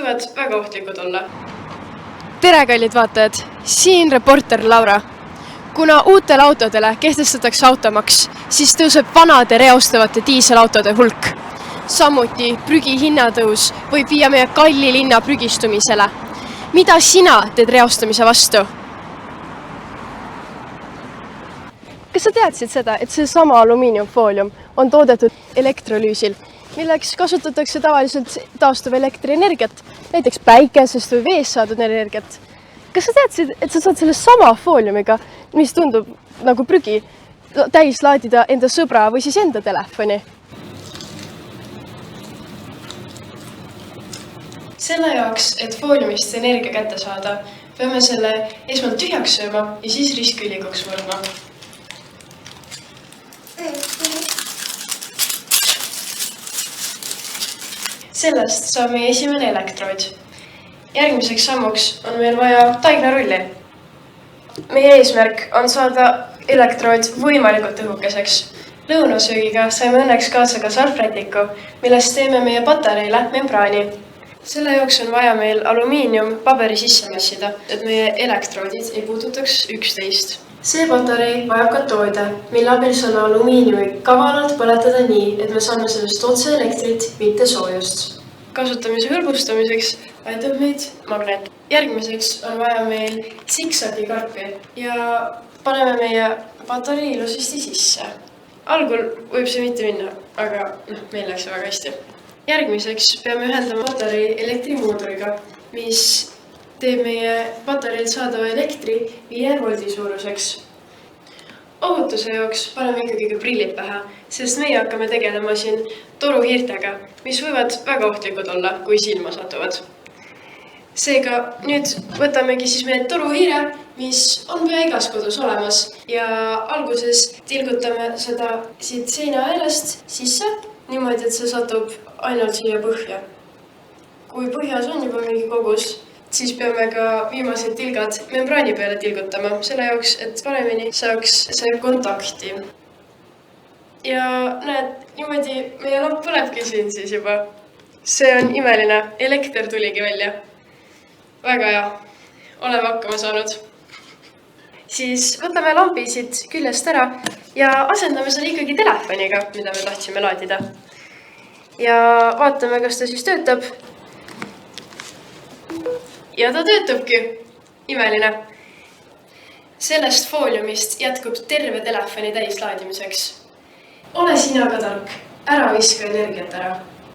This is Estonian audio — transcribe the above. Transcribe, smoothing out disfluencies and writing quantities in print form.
võivad väga ohtlikud olla. Tere, kallid vaatajad! Siin reporter Laura. Kuna uutele autodele kehtestatakse automaks, siis tõuseb vanade reostavate diiselautode hulk. Samuti prügi hinnatõus võib viia meie kalli linna prügistumisele. Mida sina teed reostamise vastu? Kas sa teadsid seda, et see sama alumiiniumfoolium on toodetud elektrolüüsil, milleks kasutatakse tavaliselt taastuv elektrienergiat, näiteks päikesest või veest saadud energiat? Kas sa teadsid, et sa saad selle sama fooliumiga, mis tundub nagu prügi, täis laadida enda sõbra või siis enda telefoni? Selle jaoks, et fooliumist energia kätte saada, peame selle esmalt tühjaks sööma ja siis ristkülikuks murdma. Sellest saab meie esimene elektrood. Järgmiseks sammuks on meil vaja taignarulli. Meie eesmärk on saada elektrood võimalikult õhukeseks. Lõunasöögiga saime õnneks kaasa ka salvrätiku, millest teeme meie patareile membraani. Selle jaoks on vaja meil alumiinium paberi sisse mässida, et meie elektroodid ei puudutaks üksteist. See patarei vajab katoode, mille abil saame alumiiniumi kavalalt põletada nii, et me saame sellest otse elektrit, mitte soojust. Kasutamise hõlbustamiseks aitab meid magnet. Järgmiseks on vaja meil siksaki karpi ja paneme meie patarei ilusasti sisse. Algul võib see mitte minna, aga meil läks väga hästi. Järgmiseks peame ühendama patarei elektrimuuduriga, mis teeb meie patareilt saadava elektri 5 voldi suuruseks. Ohutuse jaoks paneme ikkagi ka prillid pähe, sest meie hakkame tegelema siin toruhiirtega, mis võivad väga ohtlikud olla, kui silma satuvad. Seega nüüd võtamegi siis meie toruhiire, mis on pea igas kodus olemas ja alguses tilgutame seda siit seina äärest sisse, niimoodi, et see satub ainult siia põhja. Kui põhjas on juba mingi kogus, siis peame ka viimased tilgad membraani peale tilgutama, selle jaoks, et paremini saaks see kontakti. Ja näed, niimoodi meie lamp põlebki siin siis juba. See on imeline, elekter tuligi välja. Väga hea, oleme hakkama saanud. Siis võtame lambi siit küljest ära ja asendame selle ikkagi telefoniga, mida me tahtsime laadida. Ja vaatame, kas ta siis töötab. Ja ta töötabki. Imeline. Sellest fooliumist jätkub terve telefoni täislaadimiseks. Ole sina ka tark. Ära viska energiat ära.